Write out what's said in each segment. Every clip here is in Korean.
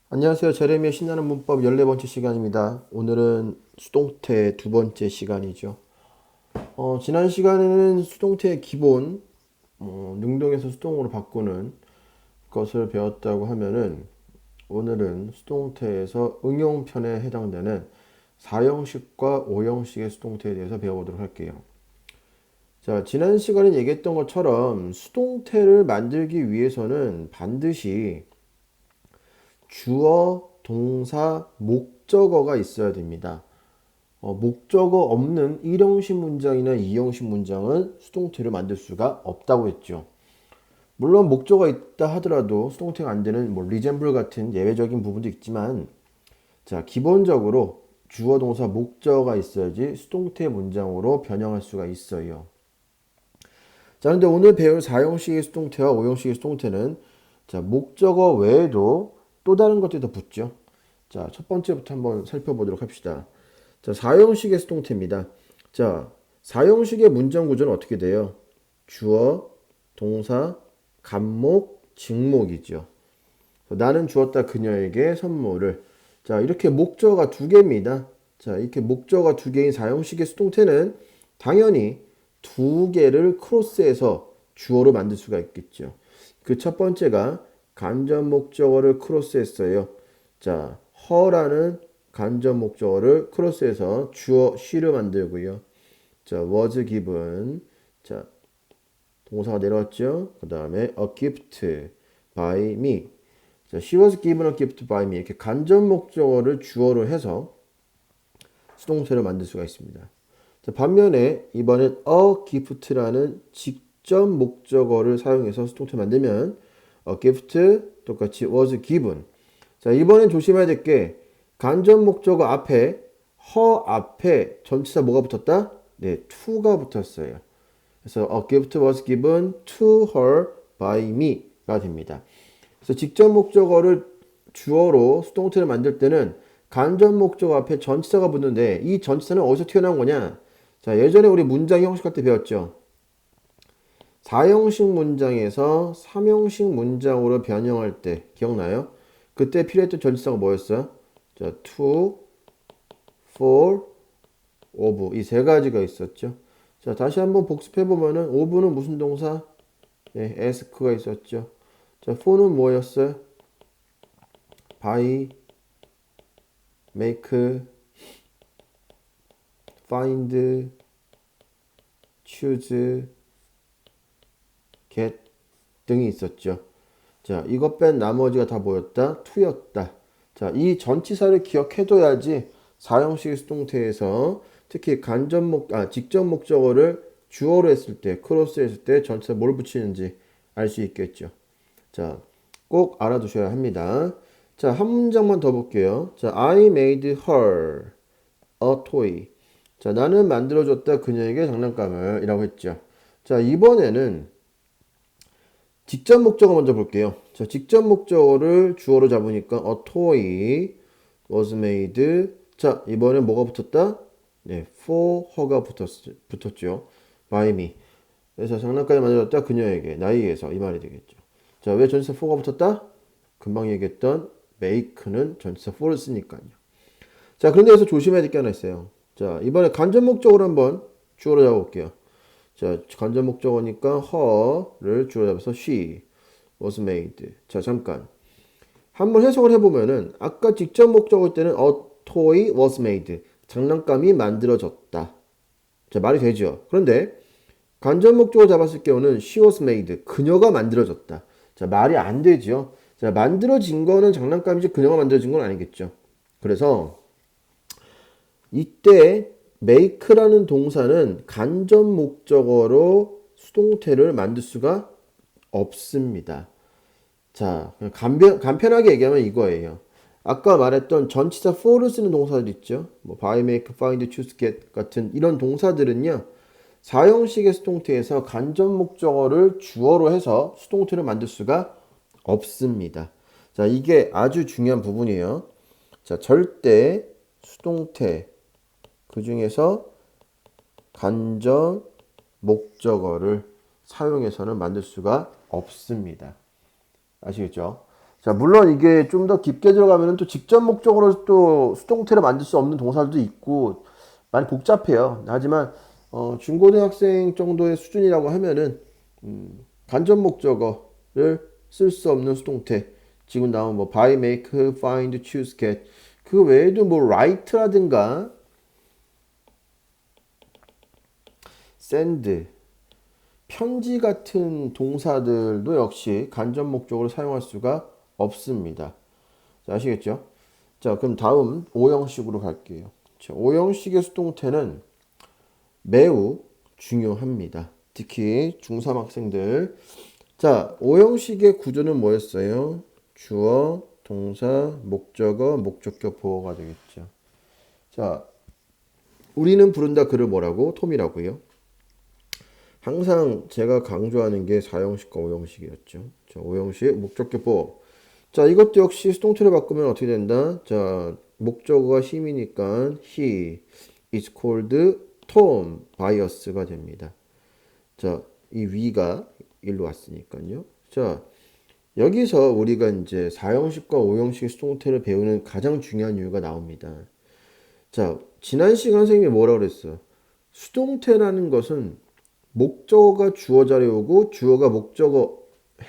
안녕하세요. 제레미의 신나는 문법 14번째 시간입니다. 오늘은 수동태 두 번째 시간이죠. 지난 시간에는 수동태의 기본, 능동에서 수동으로 바꾸는 것을 배웠다고 하면은 오늘은 수동태에서 응용편에 해당되는 4형식과 5형식의 수동태에 대해서 배워보도록 할게요. 자, 지난 시간에 얘기했던 것처럼 수동태를 만들기 위해서는 반드시 주어, 동사, 목적어가 있어야 됩니다. 목적어 없는 1형식 문장이나 2형식 문장은 수동태를 만들 수가 없다고 했죠. 물론 목적어가 있다 하더라도 수동태가 안 되는 resemble 같은 예외적인 부분도 있지만, 자, 기본적으로 주어, 동사, 목적어가 있어야지 수동태 문장으로 변형할 수가 있어요. 자, 근데 오늘 배울 4형식의 수동태와 5형식의 수동태는, 자, 목적어 외에도 또 다른 것들이 더 붙죠. 자, 첫 번째부터 한번 살펴보도록 합시다. 자, 4형식의 수동태입니다. 자, 4형식의 문장 구조는 어떻게 돼요? 주어, 동사, 간목, 직목이죠. 나는 주었다 그녀에게 선물을. 자, 이렇게 목적어가 두 개입니다. 자, 이렇게 목적어가 두 개인 4형식의 수동태는 당연히 두 개를 크로스해서 주어로 만들 수가 있겠죠. 그 첫 번째가 간접 목적어를 크로스했어요. 자, her라는 간접 목적어를 크로스해서 주어 she를 만들고요. 자, was given. 자, 동사가 내려왔죠. 그 다음에 a gift by me. 자, she was given a gift by me. 이렇게 간접 목적어를 주어로 해서 수동태를 만들 수가 있습니다. 자, 반면에 이번엔 a gift라는 직접 목적어를 사용해서 수동태 만들면 a gift 똑같이 was given. 자, 이번엔 조심해야 될 게 간접 목적어 앞에 her 앞에 전치사 뭐가 붙었다? 네, to가 붙었어요. 그래서 a gift was given to her by me가 됩니다. 그래서 직접 목적어를 주어로 수동태를 만들 때는 간접 목적어 앞에 전치사가 붙는데 이 전치사는 어디서 튀어나온 거냐? 자, 예전에 우리 문장 형식할 때 배웠죠. 4형식 문장에서 3형식 문장으로 변형할 때 기억나요? 그때 필요했던 전치사가 뭐였어요? 자, to, for, of 이 세 가지가 있었죠. 자, 다시 한번 복습해 보면은 of는 무슨 동사? 네, ask가 있었죠. 자, for는 뭐였어요? buy, make, find, choose, get 등이 있었죠. 자, 이것 뺀 나머지가 다 뭐였다? to였다. 자, 이 전치사를 기억해둬야지 4형식 수동태에서 특히 직접 목적어를 주어로 했을 때, 크로스 했을 때 전치사 뭘 붙이는지 알 수 있겠죠. 자, 꼭 알아두셔야 합니다. 자, 한 문장만 더 볼게요. 자, I made her a toy. 자, 나는 만들어줬다 그녀에게 장난감을 이라고 했죠. 자, 이번에는 직접 목적어 먼저 볼게요. 자, 직접 목적어를 주어로 잡으니까 a toy was made. 자, 이번엔 뭐가 붙었다? 네, for her가 붙었죠. by me. 그래서 장난감을 만들었다 그녀에게, 나에 의해서 이 말이 되겠죠. 자, 왜 전치사 for가 붙었다? 금방 얘기했던 make는 전치사 for를 쓰니까요. 자, 그런데 여기서 조심해야 될 게 하나 있어요. 자, 이번에 간접 목적으로 한번 주어로 잡아볼게요. 자, 간접 목적어니까 her를 주어로 잡아서 she was made. 자, 잠깐. 한번 해석을 해보면은 아까 직접 목적어 때는 a toy was made. 장난감이 만들어졌다. 자, 말이 되죠. 그런데 간접 목적어 잡았을 경우는 she was made. 그녀가 만들어졌다. 자, 말이 안 되죠. 자, 만들어진 거는 장난감이지 그녀가 만들어진 건 아니겠죠. 그래서 이때 make라는 동사는 간접 목적어로 수동태를 만들 수가 없습니다. 자, 간편하게 얘기하면 이거예요. 아까 말했던 전치사 for를 쓰는 동사들 있죠. 뭐 buy, make, find, choose, get 같은 이런 동사들은요. 4형식의 수동태에서 간접 목적어를 주어로 해서 수동태를 만들 수가 없습니다. 자, 이게 아주 중요한 부분이에요. 자, 절대 수동태 그 중에서 간접 목적어를 사용해서는 만들 수가 없습니다. 아시겠죠? 자, 물론 이게 좀 더 깊게 들어가면 또 직접 목적으로 또 수동태를 만들 수 없는 동사들도 있고 많이 복잡해요. 하지만 중고등학생 정도의 수준이라고 하면은 간접 목적어를 쓸 수 없는 수동태. 지금 나온 뭐 buy, make, find, choose, get. 그 외에도 뭐 write라든가 send, 편지 같은 동사들도 역시 간접 목적으로 사용할 수가 없습니다. 자, 아시겠죠? 자, 그럼 다음 오형식으로 갈게요. 자, 오형식의 수동태는 매우 중요합니다. 특히 중3 학생들. 자, 오형식의 구조는 뭐였어요? 주어, 동사, 목적어, 목적격 보어가 되겠죠. 자, 우리는 부른다 그를 뭐라고? 톰이라고요. 항상 제가 강조하는 게 4형식과 5형식이었죠. 자, 5형식 목적격 보어. 자, 이것도 역시 수동태로 바꾸면 어떻게 된다? 자, 목적어가 힘이니까 he is called Tom by us가 됩니다. 자, 이 위가 일로 왔으니까요. 자, 여기서 우리가 이제 4형식과 5형식 수동태를 배우는 가장 중요한 이유가 나옵니다. 자, 지난 시간 선생님이 뭐라고 그랬어? 수동태라는 것은 목적어가 주어 자리에 오고 주어가 목적어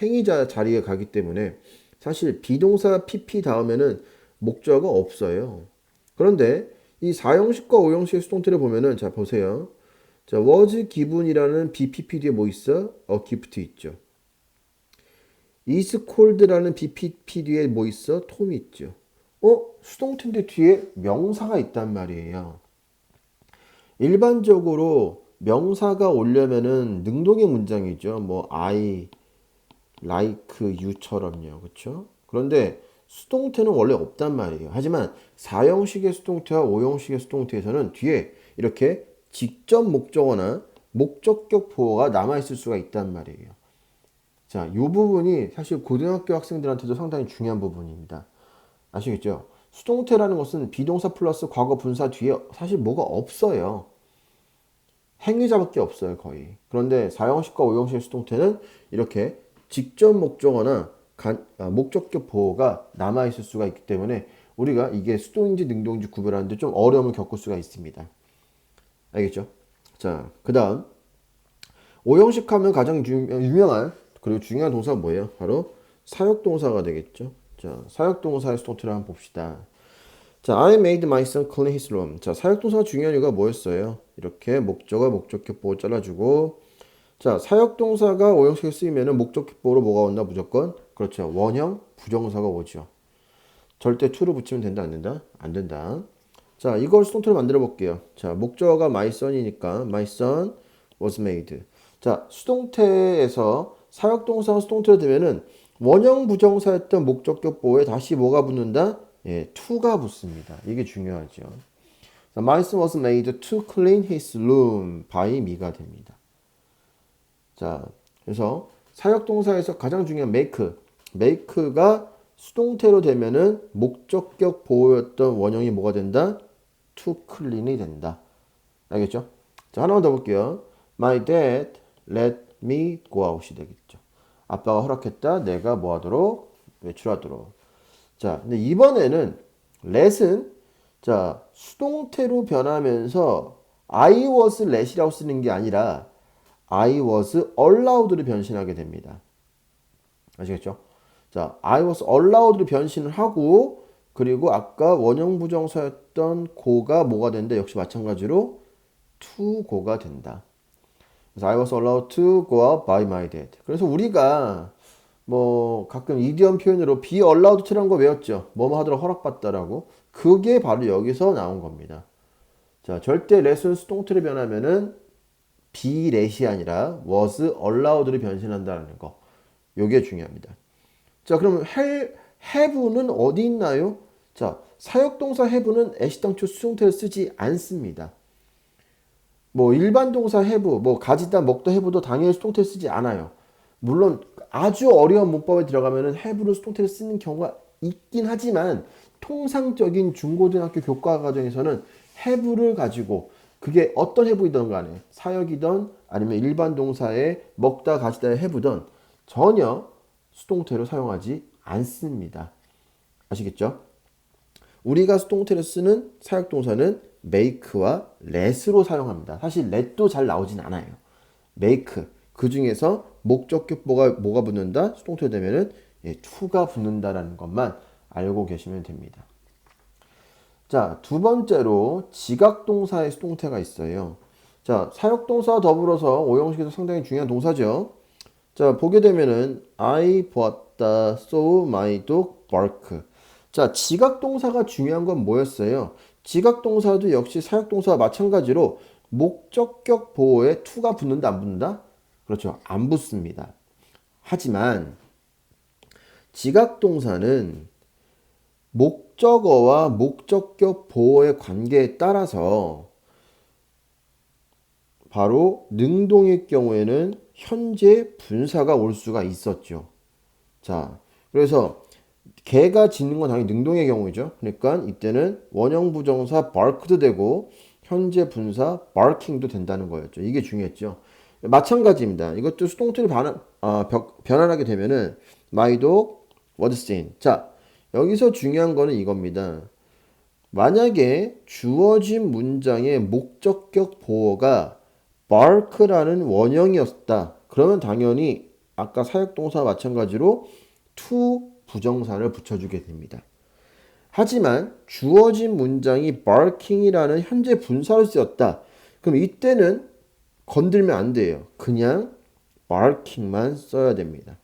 행위자 자리에 가기 때문에 사실 비동사 PP 다음에는 목적어가 없어요. 그런데 이 4형식과 5형식의 수동태를 보면은 자 보세요. 자, was given이라는 BPP 뒤에 뭐 있어? gift 있죠. is called라는 BPP 뒤에 뭐 있어? 톰이 있죠. 수동태인데 뒤에 명사가 있단 말이에요. 일반적으로 명사가 오려면은 능동의 문장이죠. 뭐 I, like, you처럼요. 그렇죠? 그런데 수동태는 원래 없단 말이에요. 하지만 4형식의 수동태와 5형식의 수동태에서는 뒤에 이렇게 직접 목적어나 목적격 보어가 남아있을 수가 있단 말이에요. 자, 이 부분이 사실 고등학교 학생들한테도 상당히 중요한 부분입니다. 아시겠죠? 수동태라는 것은 비동사 플러스 과거 분사 뒤에 사실 뭐가 없어요. 행위자밖에 없어요, 거의. 그런데 4형식과 5형식 수동태는 이렇게 직접 목적어나 목적격 보호가 남아있을 수가 있기 때문에 우리가 이게 수동인지 능동인지 구별하는데 좀 어려움을 겪을 수가 있습니다. 알겠죠? 자, 그 다음 5형식 하면 가장 유명한 그리고 중요한 동사가 뭐예요? 바로 사역동사가 되겠죠. 자, 사역동사의 수동태를 한번 봅시다. 자, I made my son clean his room. 자, 사역동사가 중요한 이유가 뭐였어요? 이렇게 목적어, 목적격 보호 잘라주고. 자, 사역동사가 5형식에 쓰이면은 목적격 보호로 뭐가 온다? 무조건. 그렇죠. 원형, 부정사가 오죠. 절대 to를 붙이면 된다, 안 된다? 안 된다. 자, 이걸 수동태로 만들어 볼게요. 자, 목적어가 my son이니까 my son was made. 자, 수동태에서 사역동사가 수동태로 되면은 원형 부정사였던 목적격 보호에 다시 뭐가 붙는다? 예, to가 붙습니다. 이게 중요하죠. My son was made to clean his room by me가 됩니다. 자, 그래서 사역동사에서 가장 중요한 make가 수동태로 되면은 목적격 보호였던 원형이 뭐가 된다? to clean이 된다. 알겠죠? 자, 하나만 더 볼게요. My dad let me go out이 되겠죠. 아빠가 허락했다. 내가 뭐 하도록? 외출하도록. 자, 근데 이번에는 let은 자, 수동태로 변하면서 I was let이라고 쓰는 게 아니라 I was allowed로 변신하게 됩니다. 아시겠죠? 자, I was allowed로 변신을 하고 그리고 아까 원형 부정사였던 go가 뭐가 된다? 역시 마찬가지로 to go가 된다. 그래서 I was allowed to go out by my dad. 그래서 우리가 뭐 가끔 이디엄 표현으로 be allowed to라는 거 외웠죠. 뭐뭐 하도록 허락받다라고. 그게 바로 여기서 나온 겁니다. 자, 절대 let은 수동태로 변하면은 be let이 아니라 was allowed로 변신한다는 거. 요게 중요합니다. 자, 그럼 have는 어디 있나요? 자, 사역동사 have는 애시당초 수동태를 쓰지 않습니다. 뭐 일반 동사 have, 뭐 가지다, 먹다 have도 당연히 수동태를 쓰지 않아요. 물론 아주 어려운 문법에 들어가면은 have로 수동태를 쓰는 경우가 있긴 하지만 통상적인 중고등학교 교과 과정에서는 have를 가지고 그게 어떤 have이든 간에 사역이든 아니면 일반 동사에 먹다, 가지다의 have든 전혀 수동태로 사용하지 않습니다. 아시겠죠? 우리가 수동태를 쓰는 사역동사는 make와 let으로 사용합니다. 사실 let도 잘 나오진 않아요. make. 그 중에서 목적격보가 뭐가 붙는다? 수동태 되면은 to가 붙는다라는 것만 알고 계시면 됩니다. 자, 두 번째로 지각동사의 수동태가 있어요. 자, 사역동사와 더불어서 오형식에서 상당히 중요한 동사죠. 자, 보게 되면은 I 보았다, saw my dog bark. 자, 지각동사가 중요한 건 뭐였어요? 지각동사도 역시 사역동사와 마찬가지로 목적격 보호에 to가 붙는다, 안 붙는다? 그렇죠. 안 붙습니다. 하지만 지각동사는 목적어와 목적격 보호의 관계에 따라서 바로 능동일 경우에는 현재 분사가 올 수가 있었죠. 자, 그래서 개가 짖는 건 당연히 능동의 경우이죠. 그러니까 이때는 원형 부정사 bark도 되고 현재 분사 barking도 된다는 거였죠. 이게 중요했죠. 마찬가지입니다. 이것도 수동태를 변환하게 되면은 my dog was seen. 자, 여기서 중요한 거는 이겁니다. 만약에 주어진 문장의 목적격 보어가 bark라는 원형이었다. 그러면 당연히 아까 사역동사와 마찬가지로 to 부정사를 붙여주게 됩니다. 하지만 주어진 문장이 barking이라는 현재 분사를 쓰였다. 그럼 이때는 건들면 안 돼요. 그냥 barking만 써야 됩니다.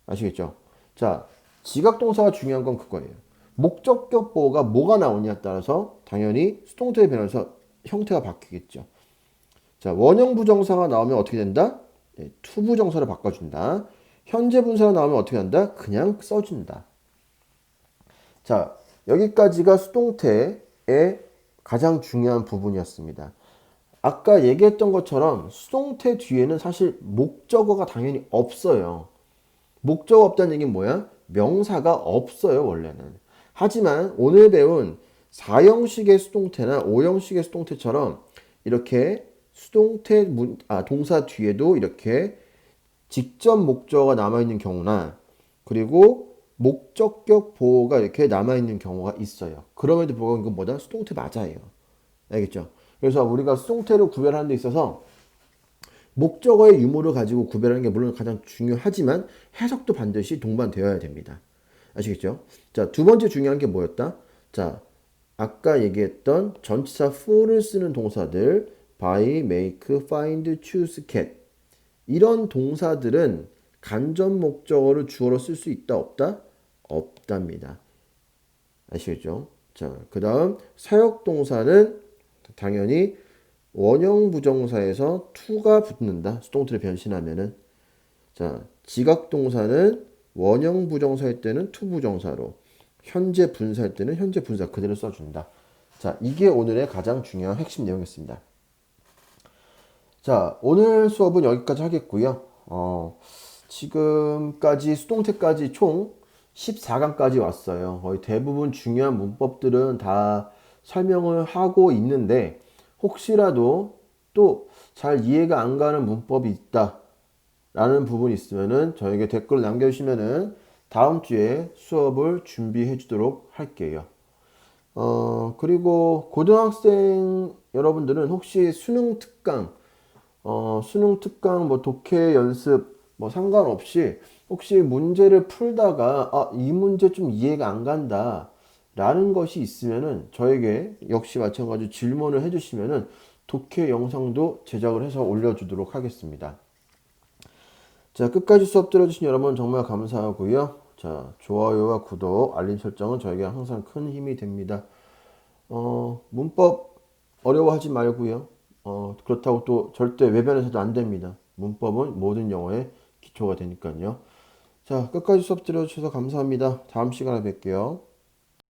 아시겠죠? 자, 지각동사가 중요한 건 그거예요. 목적격 보호가 뭐가 나오냐에 따라서 당연히 수동태에 변해서 형태가 바뀌겠죠. 자, 원형 부정사가 나오면 어떻게 된다? to 부정사를 바꿔준다. 현재 분사가 나오면 어떻게 한다? 그냥 써준다. 자, 여기까지가 수동태의 가장 중요한 부분이었습니다. 아까 얘기했던 것처럼 수동태 뒤에는 사실 목적어가 당연히 없어요. 목적어 없다는 얘기는 뭐야? 명사가 없어요, 원래는. 하지만 오늘 배운 4형식의 수동태나 5형식의 수동태처럼 이렇게 동사 뒤에도 이렇게 직접 목적어가 남아있는 경우나 그리고 목적격 보호가 이렇게 남아있는 경우가 있어요. 그럼에도 불구하고 이건 뭐다? 수동태 맞아요. 알겠죠? 그래서 우리가 수동태를 구별하는 데 있어서 목적어의 유무를 가지고 구별하는 게 물론 가장 중요하지만 해석도 반드시 동반되어야 됩니다. 아시겠죠? 자, 두 번째 중요한 게 뭐였다? 자, 아까 얘기했던 전치사 for를 쓰는 동사들 buy, make, find, choose, get 이런 동사들은 간접 목적어를 주어로 쓸 수 있다 없다? 없답니다. 아시겠죠? 자, 그 다음 사역동사는 당연히 원형 부정사에서 to가 붙는다. 수동태를 변신하면은. 자, 지각동사는 원형 부정사일 때는 to 부정사로, 현재 분사일 때는 현재 분사 그대로 써준다. 자, 이게 오늘의 가장 중요한 핵심 내용이었습니다. 자, 오늘 수업은 여기까지 하겠고요. 지금까지 수동태까지 총 14강까지 왔어요. 거의 대부분 중요한 문법들은 다 설명을 하고 있는데 혹시라도 또 잘 이해가 안 가는 문법이 있다 라는 부분이 있으면은 저에게 댓글 남겨주시면은 다음 주에 수업을 준비해 주도록 할게요. 그리고 고등학생 여러분들은 혹시 수능 특강 뭐 독해 연습 뭐 상관없이 혹시 문제를 풀다가 이 문제 좀 이해가 안 간다 라는 것이 있으면은 저에게 역시 마찬가지로 질문을 해주시면은 독해 영상도 제작을 해서 올려주도록 하겠습니다. 자, 끝까지 수업 들어주신 여러분 정말 감사하고요. 자, 좋아요와 구독, 알림 설정은 저에게 항상 큰 힘이 됩니다. 문법 어려워하지 말고요. 그렇다고 또 절대 외변해서도 안 됩니다. 문법은 모든 영어의 기초가 되니까요. 자, 끝까지 수업 들어주셔서 감사합니다. 다음 시간에 뵐게요.